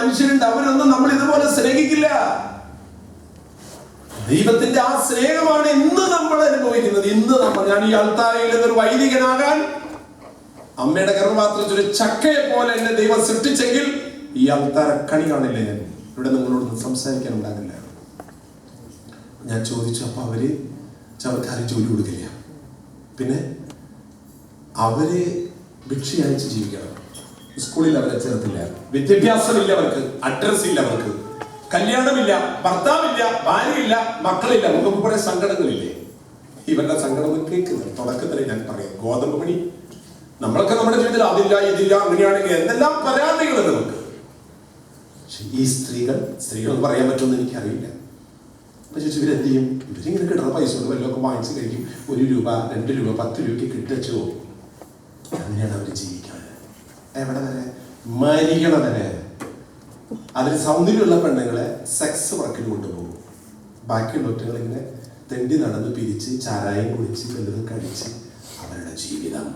മനുഷ്യരുണ്ട്, അവരൊന്നും നമ്മൾ ഇതുപോലെ സ്നേഹിക്കില്ല. ദൈവത്തിന്റെ ആ സ്നേഹമാണ് ഇന്ന് നമ്മൾ അനുഭവിക്കുന്നത്. ഇന്ന് ഞാൻ ഈ അൾത്താരയിൽ ഒരു വൈദികനാകാൻ അമ്മയുടെ ഗർഭപാത്രത്തിൽ ഒരു ചക്കയെ പോലെ എന്നെ ദൈവം സൃഷ്ടിച്ചെങ്കിൽ ഈ അൾത്താര കണി കാണില്ല. ഞാൻ ഇവിടെ നിങ്ങളോടൊന്നും സംസാരിക്കാൻ ഉണ്ടാകില്ല. ഞാൻ ചോദിച്ചു, അപ്പൊ അവർക്കാരും ജോലി കൊടുക്കില്ല, പിന്നെ അവര് ഭിക്ഷ അയച്ച് ജീവിക്കണം, സ്കൂളിൽ അവരെ ചേർത്തില്ല, വിദ്യാഭ്യാസമില്ല അവർക്ക്, അഡ്രസ് ഇല്ല അവർക്ക്, കല്യാണമില്ല, ഭർത്താവില്ല, ഭാര്യയില്ല, മക്കളില്ല. നമുക്ക് കുറെ സങ്കടങ്ങളില്ലേ? ഇവരുടെ സങ്കടം കേൾക്കുന്നത് തുടക്കത്തിൽ ഞാൻ പറയാം. ഗോതമ്പ് മണി നമ്മളൊക്കെ നമ്മുടെ ജീവിതത്തിൽ അതില്ല ഇതില്ല അങ്ങനെയാണെങ്കിൽ എന്തെല്ലാം പരാതികളുണ്ട് നമുക്ക്. പക്ഷെ ഈ സ്ത്രീകൾ പറയാൻ പറ്റുമെന്ന് എനിക്കറിയില്ല. അപ്പൊ ചോദിച്ചു, ഇവരെന്ത് ചെയ്യും? ഇവരിങ്ങനെ കിട്ടുന്ന പൈസ കൊണ്ട് വല്ലതൊക്കെ വാങ്ങിച്ച് കഴിക്കും. 1 രൂപ 2 രൂപ 10 രൂപയ്ക്ക് കിട്ടച്ചോ. അങ്ങനെയാണ് അവർ ജീവിക്കുന്നത്. എവിടെ വരെ? മരിക്കണ വരെ. അതിൽ സൗന്ദര്യമുള്ള പെണ്ണുങ്ങളെ സെക്സ് വർക്കിൽ കൊണ്ടുപോകും. ബാക്കിയുള്ള ഒറ്റകൾ ഇങ്ങനെ തെണ്ടി നടന്ന് പിരിച്ച് ചാരായം കുടിച്ച് വല്ലതും കഴിച്ച് അവരുടെ ജീവിതം.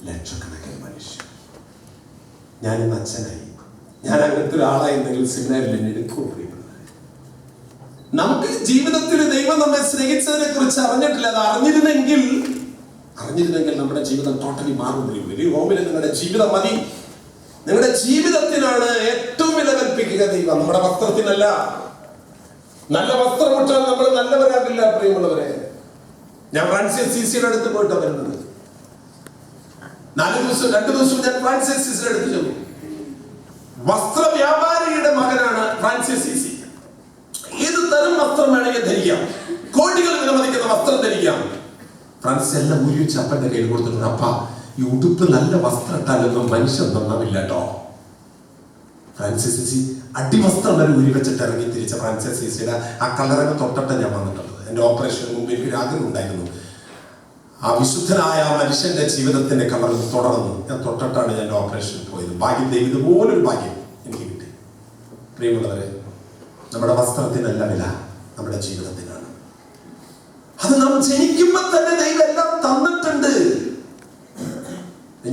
ലക്ഷക്കണക്കിന് മനുഷ്യർ. ഞാനിന്ന് അച്ഛനായി, ഞാൻ അങ്ങനത്തെ ഒരാളായിരുന്നെങ്കിൽ സെമിനാരിൽ എന്നെ എടുക്കും. നമുക്ക് ജീവിതത്തിൽ ദൈവം നമ്മെ സ്നേഹിച്ചതിനെ കുറിച്ച് അറിഞ്ഞിട്ടില്ല. അത് അറിഞ്ഞിരുന്നെങ്കിൽ നമ്മുടെ ജീവിതം ടോട്ടലി മാറും. ഈ ഹോമിൽ നിങ്ങളുടെ ജീവിതം മതി. നിങ്ങളുടെ ജീവിതത്തിനാണ് ഏറ്റവും വില കൽപ്പിക്കുക ദൈവം, നമ്മുടെ വസ്ത്രത്തിനല്ല. നല്ല വസ്ത്രം ഇട്ടാൽ നമ്മൾ നല്ലവരാകില്ല പ്രിയമുള്ളവരെ. ഞാൻ ഫ്രാൻസിസ് സീസിയുടെ അടുത്ത് പോയിട്ടാണ് വരുന്നത്. 2 ദിവസം ഞാൻ ഫ്രാൻസിസ് സീസിയുടെ അടുത്ത് ചെന്നു. വസ്ത്ര വ്യാപാരിയുടെ മകനാണ് ഫ്രാൻസിസ് സീസി. ഏത് തരം വസ്ത്രം വേണമെങ്കിൽ ധരിക്കാം, കോടികൾ വിലമതിക്കുന്ന വസ്ത്രം ധരിക്കാം. ഫ്രാൻസിസ് എല്ലാം ഊരി വെച്ച് അപ്പന്റെ കയ്യിൽ കൊടുത്തിട്ടുണ്ട്. അപ്പ ഈ ഉടുപ്പ് നല്ല വസ്ത്രം ഇട്ടാലൊന്നും മനുഷ്യൻ നന്നാവില്ല കേട്ടോ. ഫ്രാൻസിസ് സീസി അടിവസ്ത്രം വരെ ഊരി വെച്ചിട്ട് ഇറങ്ങി തിരിച്ച ഫ്രാൻസിസ് സീസിയുടെ ആ കളറൊക്കെ തൊട്ടിട്ട് ഞാൻ വന്നിട്ടുള്ളത്. എൻ്റെ ഓപ്പറേഷന് മുമ്പ് എനിക്കൊരു ആഗ്രഹം ഉണ്ടായിരുന്നു. ആ വിശുദ്ധനായ ആ മനുഷ്യന്റെ ജീവിതത്തിന്റെ കളറിൽ തുടർന്നു ഞാൻ തൊട്ടിട്ടാണ് ഞാൻ ഓപ്പറേഷന് പോയത്. ഭാഗ്യം, ദൈവം ഇതുപോലൊരു ഭാഗ്യം എനിക്ക് കിട്ടി. പ്രിയമുള്ളവരെ, നമ്മുടെ വസ്ത്രത്തിനല്ല വില, നമ്മുടെ ജീവിതത്തിനാണ്. അത് നാം ജനിക്കുമ്പോ തന്നെ ദൈവം എല്ലാം തന്നിട്ടുണ്ട്.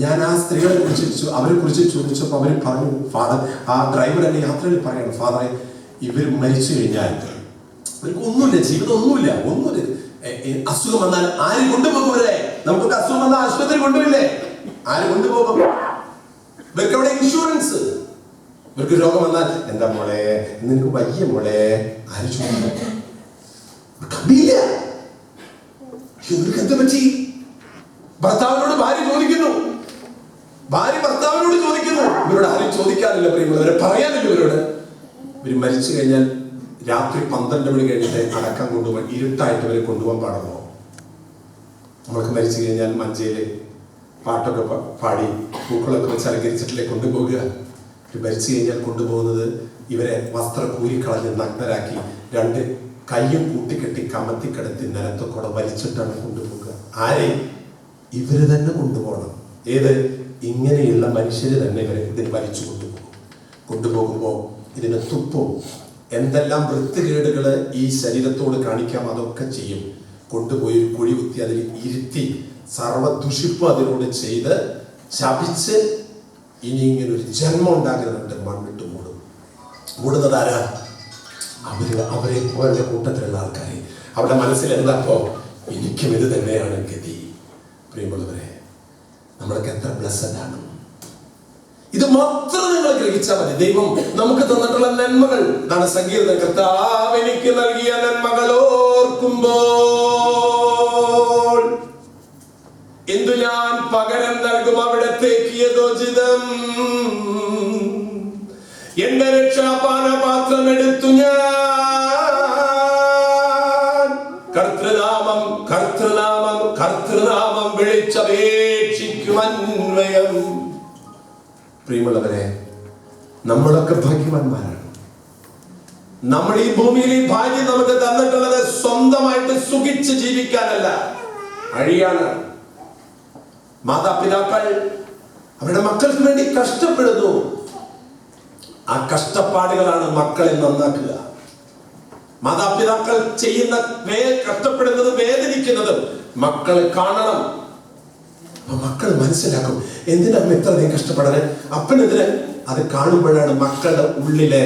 ഞാൻ ആ സ്ത്രീകളെ കുറിച്ച് അവരെ കുറിച്ച് ചോദിച്ചപ്പോൾ അവർ പറഞ്ഞു, ഫാദർ, ആ ഡ്രൈവർ എന്നെ യാത്രയിൽ പറയാണ്, ഫാദറെ, ഇവർ മരിച്ചു കഴിഞ്ഞാൽ ഇവർക്ക് ഒന്നുമില്ല, ജീവിതം ഒന്നുമില്ല. അസുഖം വന്നാൽ ആര് കൊണ്ടുപോകും ഇവരെ? നമുക്കൊക്കെ അസുഖം വന്നാൽ ആശുപത്രി കൊണ്ടുപോയില്ലേ? ആര് കൊണ്ടുപോകും? ഇവർക്ക് അവിടെ ഇൻഷുറൻസ്. ഇവർക്ക് രോഗം വന്നാൽ എന്താ മോളെ, നിനക്ക് വയ്യ മോളെ, ആര് ചോദിക്കും? കണ്ടില്ല. ഇവർക്ക് എന്താ പറ്റി? ഭർത്താവിനോട് ഭാര്യ ചോദിക്കുന്നു, ഭാര്യ ഭർത്താവിനോട് ചോദിക്കുന്നു. ഇവരോട് ആരും ചോദിക്കാറില്ല പ്രിയമുള്ളവരെ, പറയാനില്ല ഇവരോട്. ഇവർ മരിച്ചു കഴിഞ്ഞാൽ രാത്രി 12 മണി കഴിഞ്ഞിട്ട് അടക്കം കൊണ്ടുപോകാൻ, ഇരുട്ടായിട്ട് ഇവരെ കൊണ്ടുപോകാൻ പാടുള്ളൂ. നമ്മൾക്ക് മരിച്ചു കഴിഞ്ഞാൽ മഞ്ചയില് പാട്ടൊക്കെ പാടി പൂക്കളൊക്കെ വെച്ച് അലങ്കരിച്ചിട്ടില്ലേ കൊണ്ടുപോകുക. മരിച്ചു കഴിഞ്ഞാൽ കൊണ്ടുപോകുന്നത് ഇവരെ വസ്ത്രം കൂരിക്കളഞ്ഞ് നഗ്നരാക്കി 2 കയ്യും കൂട്ടിക്കെട്ടി കമത്തിക്കിടത്തി നിലത്തൊക്കെ വലിച്ചിട്ടാണ് കൊണ്ടുപോകുക. ആരെ? ഇവര് തന്നെ കൊണ്ടുപോകണം. ഏത്? ഇങ്ങനെയുള്ള മനുഷ്യര് തന്നെ ഇവരെ ഇതിന് വലിച്ചു കൊണ്ടുപോകുമ്പോൾ ഇതിന് തുപ്പും എന്തെല്ലാം വൃത്തികേടുകള് ഈ ശരീരത്തോട് കാണിക്കാം അതൊക്കെ ചെയ്യും. കൊണ്ടുപോയി ഒരു കുഴി കുത്തി അതിൽ ഇരുത്തി സർവ്വദുഷിപ്പ് അതിനോട് ചെയ്ത് ശപിച്ച് ഇനി ഇങ്ങനെ ഒരു ജന്മം ഉണ്ടാകുന്നുണ്ട്. മണ്ണിട്ട് മൂടുന്നത് ആരാ? അവരെ അവരുടെ കൂട്ടത്തിലുള്ള ആൾക്കാരെ. അവരുടെ മനസ്സിൽ എന്താപ്പോ? എനിക്കും ഇത് തന്നെയാണ് ഗതി. പ്രിയമുള്ളവരെ, നമ്മളൊക്കെ എത്ര ബ്ലെസ്സഡ് ആണ്. ഇത് മാത്രം നിങ്ങൾ ഗ്രഹിച്ചാൽ മതി. ദൈവം നമുക്ക് തന്നിട്ടുള്ള നന്മകൾ. ഇതാണ് സങ്കീർത്തനം. കർത്താവ് എനിക്ക് നൽകിയ നന്മകൾ ഓർക്കുമ്പോൾ എന്തു ഞാൻ പകരം നൽകും അവിടത്തേക്ക് യഥോചിതം. എന്റെ രക്ഷാപാനപാത്രം എടുത്തു ഞാൻ കർത്തൃനാമം കർത്തൃനാമം കർത്തൃനാമം വിളിച്ചപേക്ഷിക്കും അന്വയം. പ്രിയമുള്ളവരെ, നമ്മളൊക്കെ ഭാഗ്യവാന്മാരാണ്. നമ്മൾ ഈ ഭൂമിയിൽ ഈ ഭാഗ്യം നമുക്ക് തന്നിട്ടുള്ളത് സ്വന്തമായിട്ട് സുഖിച്ച് ജീവിക്കാനല്ല, അഴിയാനാണ്. മാതാപിതാക്കൾ അവരുടെ മക്കൾക്ക് വേണ്ടി കഷ്ടപ്പെടുന്നു. ആ കഷ്ടപ്പാടുകളാണ് മക്കളെ നന്നാക്കുക. മാതാപിതാക്കൾ ചെയ്യുന്ന കഷ്ടപ്പെടുന്നത് വേദനിക്കുന്നത് മക്കളെ കാണണം. മക്കൾ മനസ്സിലാക്കും, എന്തിനാ ഇത്രയധികം കഷ്ടപ്പെടാൻ? അപ്പനെതിരെ അത് കാണുമ്പോഴാണ് മക്കളുടെ ഉള്ളിലെ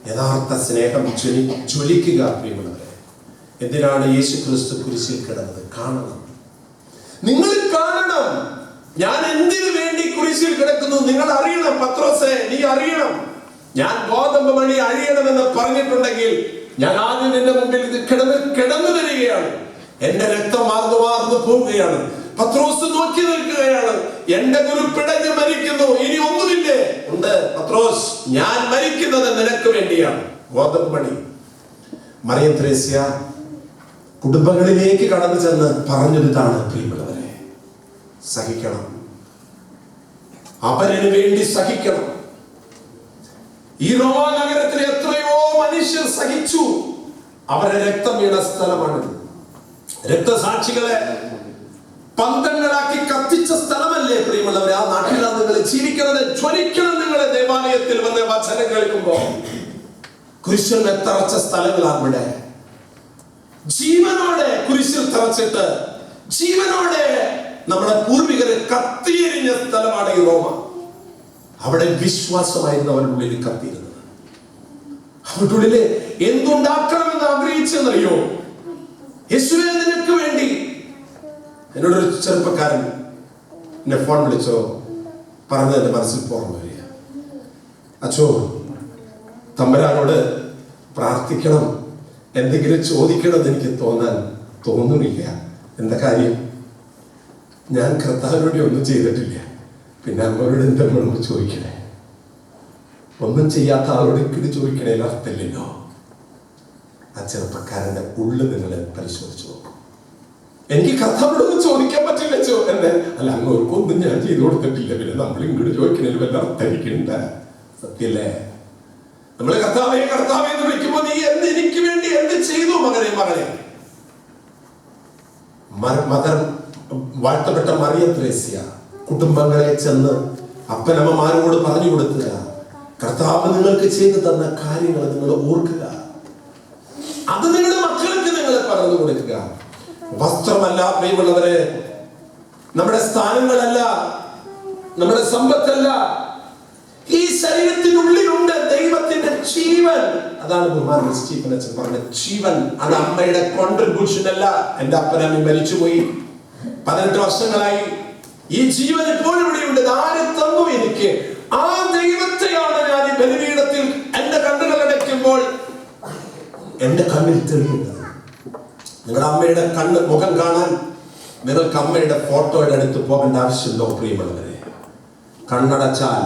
യഥാർത്ഥ സ്നേഹം ജ്വലിക്കുക. പ്രിയമുള്ളവരെ, എന്തിനാണ് യേശു ക്രിസ്തു കുരിശിൽ കിടന്നത്? കാണണം, നിങ്ങൾ കാണണം. ഞാൻ എന്തിനു വേണ്ടി കുരിശിൽ കിടക്കുന്നു നിങ്ങൾ അറിയണം. പത്രോസേ, നീ അറിയണം. ഞാൻ ഗോതമ്പ് മണി അഴിയണമെന്ന് പറഞ്ഞിട്ടുണ്ടെങ്കിൽ ഞാൻ ആദ്യം നിന്റെ മുമ്പിൽ ഇത് കിടന്നു വരികയാണ്. എന്റെ രക്തം വാർന്നു പോവുകയാണ്. പത്രോസ് നോക്കി നിൽക്കുകയാണ്. എന്റെ ഗുരു പിടഞ്ഞ് മരിക്കുന്നു, ഇനി ഒന്നുമില്ലേ? ഉണ്ട് പത്രോസ്, ഞാൻ മരിക്കുന്നത് നിനക്ക് വേണ്ടിയാണ്. ഗോതമ്പ് മണി. മറിയം ത്രേസ്യ കുടുംബങ്ങളിലേക്ക് കടന്നു ചെന്ന് പറഞ്ഞൊരിതാണ്, പ്രിയമുള്ളവരെ, സഹിക്കണം, അവന് വേണ്ടി സഹിക്കണം. ഈ റോമാ നഗരത്തിൽ എത്രയോ മനുഷ്യർ സഹിച്ചു. അവരെ രക്തം വീണ സ്ഥലമാണിത്. രക്തസാക്ഷികളെ പന്തങ്ങളാക്കി കത്തിച്ച സ്ഥലമല്ലേ പ്രിയമുള്ളവരെ? ആ നാട്ടിലാണ് നിങ്ങൾ ജീവിക്കുന്നത്. ജ്വലിക്കണം നിങ്ങളെ ദേവാലയത്തിൽ വന്ന് വചനം കേൾക്കുമ്പോ. കുരിശിൽ തറച്ച സ്ഥലങ്ങളാണ് ഇവിടെ. ജീവനോടെ കുരിശിൽ തറച്ചിട്ട് ജീവനോടെ നമ്മുടെ പൂർവികരെ കത്തിയെരിഞ്ഞ സ്ഥലമാണ് ഈ റോമ. അവിടെ വിശ്വാസമായിരുന്നു അവരുടെ ഉള്ളിൽ കത്തിയിരുന്നത്. അവരുടെ ഉള്ളില് എന്തുണ്ടാക്കണമെന്ന് ആഗ്രഹിച്ചെന്നറിയോ? യേശുവേ, നിനക്ക് വേണ്ടി. എന്നോടൊരു ചെറുപ്പക്കാരൻ എന്നെ ഫോൺ വിളിച്ചോ പറഞ്ഞത് എന്റെ മനസ്സിൽ പോർമ്മ വരിക. അച്ചോ, തമ്പുരാനോട് പ്രാർത്ഥിക്കണം, എന്തെങ്കിലും ചോദിക്കണമെന്ന് എനിക്ക് തോന്നുന്നില്ല. എന്താ കാര്യം? ഞാൻ കർത്താവിനോട് ഒന്നും ചെയ്തിട്ടില്ല, പിന്നെ അമ്മയോട് എന്താ ചോദിക്കണേ? ഒന്നും ചെയ്യാത്ത ആളോട് ഇക്കിട് ചോദിക്കണേ അർത്ഥമില്ലല്ലോ. ആ ചെറുപ്പക്കാരന്റെ ഉള്ളു നിങ്ങൾ പരിശോധിച്ചു നോക്കും. എനിക്ക് കർത്താവിനോടൊന്നും ചോദിക്കാൻ പറ്റില്ല എന്നെ. അല്ല, അങ്ങോർക്കൊന്നും ഞാൻ ചെയ്തു കൊടുത്തിട്ടില്ല, പിന്നെ നമ്മൾ ഇങ്ങോട്ട് ചോദിക്കണേലും വല്ല അർത്ഥമിക്കണ്ട. സത്യല്ലേ? നമ്മള് കർത്താവേ കർത്താവേ എന്ന് വിളിക്കുമ്പോ നീ എനിക്ക് വേണ്ടി എന്ത് ചെയ്തു മകളെ? വാഴ്ത്തപ്പെട്ട മറിയം ത്രേസ്യ കുടുംബങ്ങളെ ചെന്ന് അപ്പനമ്മമാരോട് പറഞ്ഞു കൊടുക്കുക, കർത്താവ് നിങ്ങൾക്ക് ചെയ്തു തന്ന കാര്യങ്ങൾ നിങ്ങൾ ഓർക്കുക. അത് നിങ്ങളുടെ മക്കൾക്ക് നിങ്ങൾ പറഞ്ഞു കൊടുക്കുക. വസ്ത്രമല്ല പ്രിയമുള്ളവരെ, നമ്മുടെ സ്ഥാനങ്ങളല്ല, നമ്മുടെ സമ്പത്തല്ല, ഈ ശരീരത്തിനുള്ളിലുണ്ട് ദൈവത്തിന്റെ ജീവൻ. അതാണ് ബഹുമാനപ്പെട്ട സ്റ്റീഫൻ അച്ഛൻ പറഞ്ഞ ജീവൻ. അത് അമ്മയുടെ കോൺട്രിബ്യൂഷൻ അല്ല. എന്റെ അപ്പനമ്മ മരിച്ചുപോയി 18 വർഷങ്ങളായി. ഈ ജീവൻ ഇപ്പോഴും ഇവിടെയുണ്ട്. ആര് തന്നു എനിക്ക്? ആ ദൈവത്തെയാണ് ഞാൻ ഈ ബലിപീഠത്തിൽ എന്റെ കണ്ണുകൾ അടയ്ക്കുമ്പോൾ എന്റെ കണ്ണിൽ തെളിയുന്നത്. നിങ്ങളുടെ അമ്മയുടെ മുഖം കാണാൻ നിങ്ങൾക്ക് അമ്മയുടെ ഫോട്ടോയുടെ അടുത്ത് പോകേണ്ട ആവശ്യമുണ്ടോ പ്രിയമുള്ളവരെ? കണ്ണടച്ചാൽ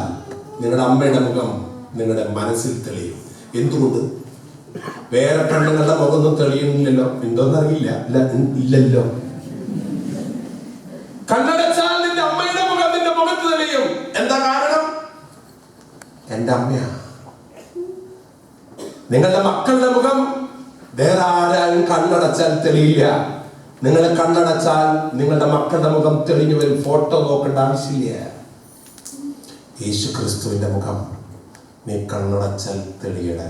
നിങ്ങളുടെ അമ്മയുടെ മുഖം നിങ്ങളുടെ മനസ്സിൽ തെളിയും. എന്തുകൊണ്ട്? വേറെ പെണ്ണുങ്ങളുടെ മുഖമൊന്നും തെളിയുന്നില്ലല്ലോ. എന്തോന്നറിയില്ല, ഇല്ലല്ലോ. കണ്ണടച്ചാൽ നിന്റെ അമ്മയുടെ മുഖം നിന്റെ മുഖത്ത് തെളിയും. എന്താ കാരണം? എന്റെ അമ്മയാ. നിങ്ങളുടെ മക്കളുടെ മുഖം വേറെ ആരായും കണ്ണടച്ചാൽ തെളിയില്ല. നിങ്ങളെ കണ്ണടച്ചാൽ നിങ്ങളുടെ മക്കളുടെ മുഖം തെളിഞ്ഞു വരും. ഫോട്ടോ നോക്കേണ്ട ആവശ്യമില്ല. യേശു ക്രിസ്തുവിന്റെ മുഖം നീ കണ്ണടച്ചാൽ തെളിയട.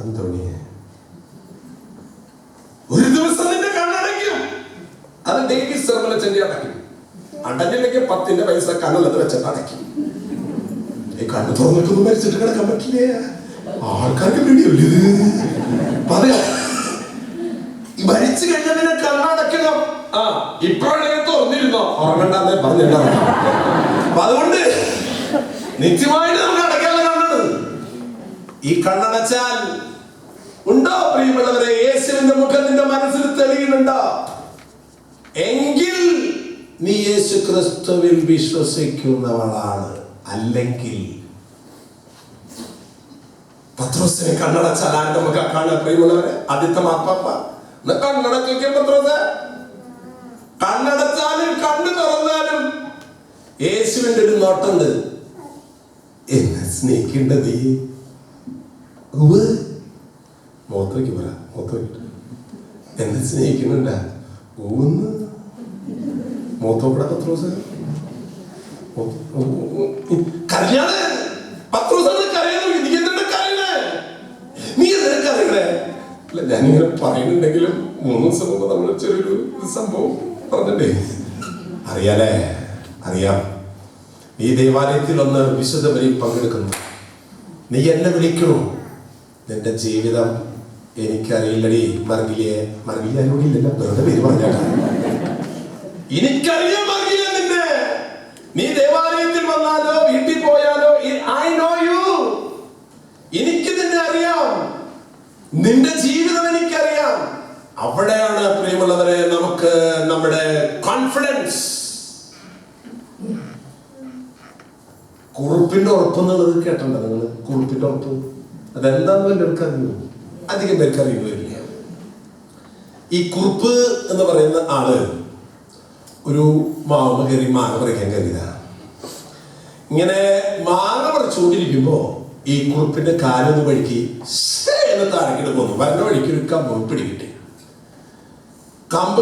അന്തോണിയെ, ഒരു ദിവസം നിന്റെ കണ്ണടയ്ക്കും. അത് ഡെയിലി സെർവലച്ചന്റെ അടയ്ക്കും. അടഞ്ഞില്ലെങ്കിൽ 10 പൈസ കണ്ണുള്ളത് വെച്ചിട്ട് അടയ്ക്കും. ഈ കണ്ണ് തുറന്നിട്ടൊന്നും മരിച്ചിട്ട് കിടക്കാൻ പറ്റില്ല. ആൾക്കാർക്ക് പേടിയല്ലേ പറയാ. മരിച്ചു കഴിഞ്ഞാൽ നിന്നെ കണ്ണടക്കണം. ഇപ്പോഴേ തുറന്നിരുന്നോ? ഉറങ്ങണ്ടെന്നേ പറഞ്ഞിട്ടുണ്ടാവും. അപ്പൊ അതുകൊണ്ട് നിത്യമായിട്ട് നമുക്ക് അടയ്ക്കാനുള്ള കണ്ണാണ്. ഈ കണ്ണടച്ചാൽ ഉണ്ടോ പ്രിയമുള്ളവരെ? യേശുവിന്റെ മുഖം നിന്റെ മനസ്സിൽ തെളിയുന്നുണ്ടോ? എങ്കിൽ നീ യേശു ക്രിസ്തുവിൽ വിശ്വസിക്കുന്നവളാണ്. അല്ലെങ്കിൽ പത്രോസിനെ കണ്ണടച്ചാൽ ആരുടെ മുഖം കാണാൻ പ്രിയമുള്ളവരെ? ആദ്യത്തെ മാപ്പാപ്പ കണ്ണടയ്ക്കും. പത്രോസ് കണ്ണടച്ചാലും കണ്ണു തുറന്നാലും യേശുവിന്റെ ഒരു നോട്ടുണ്ട്. എന്നെ സ്നേഹിക്കേണ്ടത് മോത്തോക്ക് പറ. മോത്തോക്കിട്ട് എന്നെ സ്നേഹിക്കുന്നുണ്ട ഊന്ന് മോത്തോക്കട പത്രോസ് കരയാതെ. പത്രോസ് കരയാതെ. നീ എന്തിനാ കരയണേ? നീ എന്തിനാ കരയണേ? അല്ല, ഞാനിങ്ങനെ പറയുന്നുണ്ടെങ്കിലും 3 ദിവസം മുമ്പ് നമ്മൾ ചെറിയൊരു സംഭവം പറഞ്ഞിട്ടേ. അറിയാലേ? അറിയാം. ഈ ദേവാലയത്തിൽ ഒന്ന് വിശുദ്ധ ബലിയിൽ പങ്കെടുക്കുന്നു. നീ എന്നെ വിളിക്കണോ? നിന്റെ ജീവിതം എനിക്കറിയില്ലടി മർഗിലിയനോടില്ലല്ലോ, വെറുതെ പേര് പറഞ്ഞാട്ടാ. എനിക്കറിയാം മർഗിലിയ നിന്നെ. നീ ദേവാലയത്തിൽ വന്നാലോ വീട്ടിൽ പോയാലോ, ഐ നോ യു. എനിക്ക് നിന്നെ അറിയാം, നിന്റെ ജീവിതം എനിക്കറിയാം. അവിടെയാണ് പ്രിയമുള്ളവരെ നമുക്ക് നമ്മുടെ കോൺഫിഡൻസ്. കുറുപ്പിന്റെ ഉറപ്പ് എന്നുള്ളത് കേട്ടിട്ടുണ്ടോ നിങ്ങൾ? കുറുപ്പിന്റെ ഉറപ്പ് അതെന്താന്ന് എല്ലാവർക്കും അറിയുമോ? അധികം പേർക്ക് അറിയുന്നില്ല. ഈ കുറുപ്പ് എന്ന് പറയുന്ന ആള് ഒരു മാവ് കയറി മാങ്ങ പറിക്കാൻ കയറിയതാണ്. ഇങ്ങനെ മാങ്ങ പറിച്ചുകൊണ്ടിരിക്കുമ്പോ ഈ കുറുപ്പിന്റെ കാലൊന്ന് വഴിക്ക് എന്ന് താഴേക്കിട്ട് പോന്നു. വരണ വഴിക്ക് ഒരു കമ്പ് പിടികിട്ടി.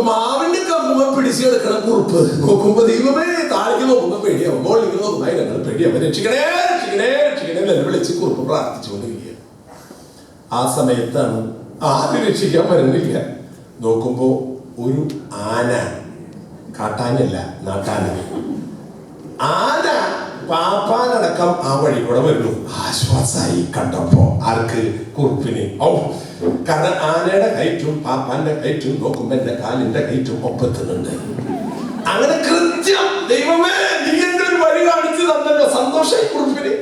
മാവിന്റെ കമ്പുമ പിടിച്ചെടുക്കണം കുറുപ്പ്. നോക്കുമ്പോ ദൈവമേ, താഴേക്ക് നോക്കുമ്പോ പേടിയാവും, മുകളിലേക്ക് നോക്കുമ്പോ ഞങ്ങൾ പേടിയാവും. രക്ഷിക്കണേ രക്ഷിക്കണേ രക്ഷിക്കണേ എന്ന് വിളിച്ച് കുറുപ്പ് പ്രാർത്ഥിച്ചുകൊണ്ടിരിക്കുക. ആ സമയത്താണ് ആരും രക്ഷിക്കാൻ വരുന്നില്ല. നോക്കുമ്പോ ഒരു ആന, കാട്ടാനല്ല നാട്ടാന, ആന പാപ്പാനടക്കം ആ വഴി കൂടെ വരുന്നു. ആശ്വാസായി കണ്ടപ്പോ ആർക്ക്? കുറുപ്പിന്. കാരണം ആനയുടെ കയറ്റും പാപ്പാന്റെ കയറ്റും നോക്കുമ്പോ എന്റെ കാലിന്റെ കയറ്റും ഒപ്പത്തുന്നുണ്ട്. അങ്ങനെ കൃത്യം ദൈവമേ നീ എന്റെ ഒരു വഴി കാണിച്ചു തന്നല്ലോ. സന്തോഷമായി കുറുപ്പിന്.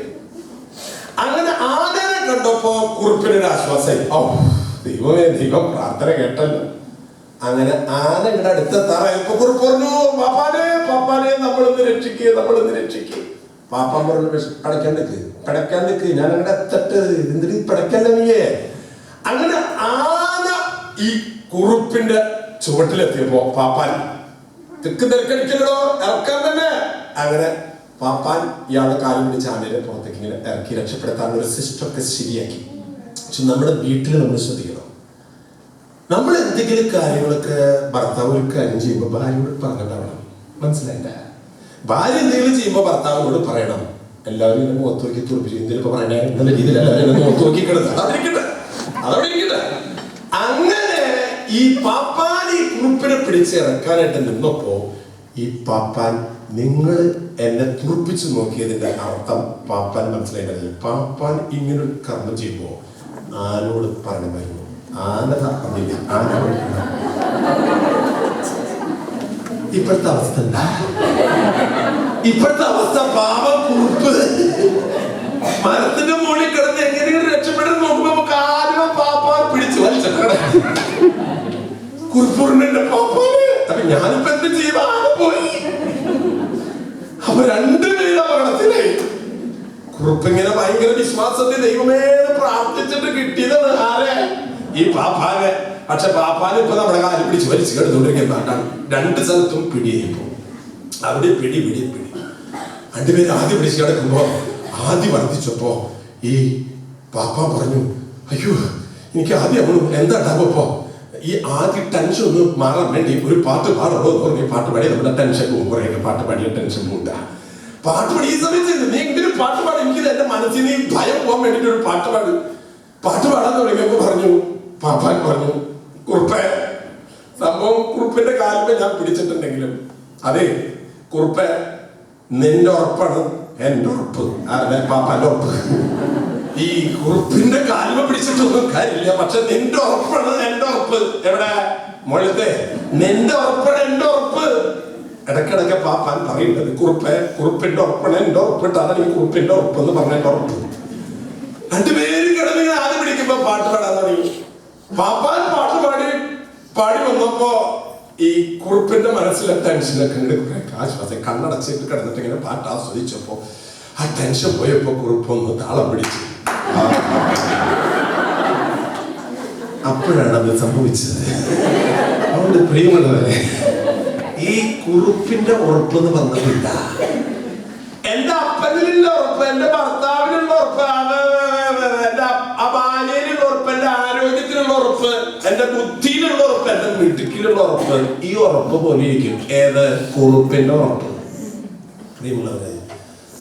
അങ്ങനെ ആനനെ കണ്ടപ്പോ കുറുപ്പിനൊരു ആശ്വാസമായി. ദൈവമേ, ദൈവം പ്രാർത്ഥന കേട്ടല്ലോ. അങ്ങനെ ആന ഇങ്ങനെ അടുത്തെത്താറായപ്പോ കുറുപ്പ് പറഞ്ഞു, പാപ്പാനെ പാപ്പാനെ നമ്മളൊന്ന് രക്ഷിക്കേ. പാപ്പാൻ പറഞ്ഞു, പടയ്ക്കാൻ നിൽക്ക്, ഞാൻ അങ്ങനെ എത്തട്ട്, എന്തിനീ പടയ്ക്കല്ല നീയേ. അങ്ങനെ ആന ഈ കുറുപ്പിന്റെ ചുവട്ടിലെത്തിയപ്പോ പാപ്പാൻ തെക്ക് തിരക്കടിക്കല്ലോ, ഇറക്കാൻ തന്നെ. അങ്ങനെ പാപ്പാൻ ഇയാളുടെ കാലം പിടിച്ച് ആനയെ പുറത്തേക്ക് ഇങ്ങനെ ഇറക്കി രക്ഷപ്പെടുത്താനുള്ള ഒരു സിസ്റ്റമൊക്കെ ശരിയാക്കി. പക്ഷെ നമ്മുടെ വീട്ടിൽ നമ്മൾ ശ്രദ്ധിക്കണം. നമ്മൾ എന്തെങ്കിലും കാര്യങ്ങളൊക്കെ ഭർത്താവ് ഒരു കാര്യം ചെയ്യുമ്പോൾ ഭാര്യയോട് പറഞ്ഞിട്ടാവണം. മനസ്സിലായില്ല? ഭാര്യ എന്തെങ്കിലും ചെയ്യുമ്പോൾ ഭർത്താവിനോട് പറയണം. എല്ലാവരും ഇങ്ങനെ മുഖത്ത് നോക്കി തുറപ്പിച്ചു എന്തെങ്കിലും പറയണേ എന്നുള്ള രീതിയിൽ എല്ലാവരും മുഖത്ത് നോക്കി കിടന്നത് അതവിടെ ഇരിക്കട്ടെ. അങ്ങനെ ഈ പാപ്പാൻ ഈ കുറുപ്പിനെ പിടിച്ച് ഇറക്കാനായിട്ട് നിന്നപ്പോ ഈ പാപ്പാൻ, നിങ്ങൾ എന്നെ തുറപ്പിച്ചു നോക്കിയതിന്റെ അർത്ഥം പാപ്പാൻ മനസ്സിലായിട്ടില്ല. പാപ്പാൻ ഇങ്ങനൊരു കർമ്മം ചെയ്യുമ്പോ ആനോട് പറയണമായിരുന്നു. ആന അറിയില്ല, ആന ഇപ്പോഴത്തെ അവസ്ഥ എന്താ? ഇപ്പോഴത്തെ അവസ്ഥ പാവം കുറുപ്പ് മരത്തിന്റെ മുകളിൽ കിടന്ന് എങ്ങനെയും രക്ഷപ്പെടുന്ന നോക്കുമ്പോ നമുക്ക് ആരും പാപ്പാൻ പിടിച്ചു വലിച്ചെടുക്കണം. കുറുപ്പൂറിന്റെ പാപ്പാന്. അപ്പൊ ഞാനിപ്പോ എന്ത് ചെയ്ത? ആന പോയി. അപ്പൊ രണ്ടുപേരും അപകടത്തിലായി. കുറുപ്പിങ്ങനെ ഭയങ്കര വിശ്വാസത്തിൽ ദൈവമേ പ്രാർത്ഥിച്ചിട്ട് കിട്ടിയതാണ് ആരെ? ഈ പാപ്പാനെ. പക്ഷെ പാപ്പാന് ഇപ്പൊ നമ്മുടെ കാലിൽ പിടിച്ച് വലിച്ചു കിടന്നുകൊണ്ടിരിക്കുന്നതാണ്. രണ്ട് സ്ഥലത്തും പിടിയായിപ്പോ. അവിടെ പിടി രണ്ടുപേരും ആദ്യം പിടിച്ച് കിടക്കുമ്പോ ആദ്യം വർദ്ധിച്ചപ്പോ ഈ പാപ്പാൻ പറഞ്ഞു, അയ്യോ എനിക്ക് ആദ്യം എന്താ ഉണ്ടാകുമ്പോ ഈ ആദ്യ ടെൻഷൻ ഒന്ന് മാറാൻ വേണ്ടി ഒരു പാട്ട് പാടുള്ളൂ എന്ന് പറഞ്ഞ് പാട്ട് പാടി നമ്മുടെ ടെൻഷൻ പോകും. കുറേ പാട്ട് പാടിയ ടെൻഷൻ പോകണ്ട. പാട്ട് പാടി ഈ സമയത്ത് നീ എങ്കിലും പാട്ട് പാടും, എനിക്ക് എന്റെ മനസ്സിൽ നീ ഭയം പോകാൻ വേണ്ടിട്ട് ഒരു പാട്ട് പാടാൻ തുടങ്ങിയപ്പോ പറഞ്ഞു, പാപ്പാൻ പറഞ്ഞു, കുറുപ്പേ സംഭവം കുറുപ്പിന്റെ കാലിൽ ഞാൻ പിടിച്ചിട്ടുണ്ടെങ്കിലും അതെ കുറുപ്പേ, നിന്റെ ഉറപ്പാണ് എന്റെ ഉറപ്പ്. അതെ പാപ്പാന്റെ ഉറപ്പ്. ഈ കുറുപ്പിന്റെ കാലിൽ പിടിച്ചിട്ടൊന്നും കാര്യമില്ല, പക്ഷെ നിന്റെ ഉറപ്പാണ് എന്റെ ഉറപ്പ്. എവിടെ? മുകളിലത്തെ നിന്റെ ഉറപ്പാണ് എന്റെ ഉറപ്പ്. ഇടയ്ക്കിടയ്ക്ക് പാപ്പാൻ പറയുന്നത് കുറുപ്പിന്റെ ഉറപ്പാണ് എന്റെ ഉറപ്പിട്ടാണ് ഈ കുറുപ്പിന്റെ ഉറപ്പ് എന്ന് പറഞ്ഞ ഉറപ്പ്. രണ്ടുപേരും കിടന്നിങ്ങനെ ആദ്യം പിടിക്കുമ്പോ പാട്ട് പാടാൻ തുടങ്ങി. പാപ്പാൻ പാട്ട് പാടി വന്നപ്പോ ഈ കുറുപ്പിന്റെ മനസ്സിലെ ടെൻഷനൊക്കെ ഇങ്ങനെ ആശ്വാസം കണ്ണടച്ചിട്ട് കിടന്നിട്ട് ഇങ്ങനെ പാട്ട് ആസ്വദിച്ചപ്പോ ആ ടെൻഷൻ പോയപ്പോ കുറുപ്പൊന്ന് താളം പിടിച്ചു. അപ്പോഴാണ് അത് സംഭവിച്ചത്. അതുകൊണ്ട് പ്രിയമുള്ളവരെ, ഈ കുറുപ്പിന്റെ ഉറപ്പെന്ന് പറഞ്ഞില്ല. എന്റെ അപ്പനിലുള്ള ഉറപ്പ്, എന്റെ ഭർത്താവിനുള്ള ഉറപ്പ്, എന്റെ ഭാര്യയിലുള്ള ഉറപ്പ്, എന്റെ ആരോഗ്യത്തിനുള്ള ഉറപ്പ്, എന്റെ ബുദ്ധിയിലുള്ള ഉറപ്പ്, എന്റെ മിടുക്കിലുള്ള ഉറപ്പ്, ഈ ഉറപ്പ് പോലെ ഇരിക്കും ഏത്? കുറുപ്പിന്റെ ഉറപ്പ്. പ്രിയമുള്ളവരെ,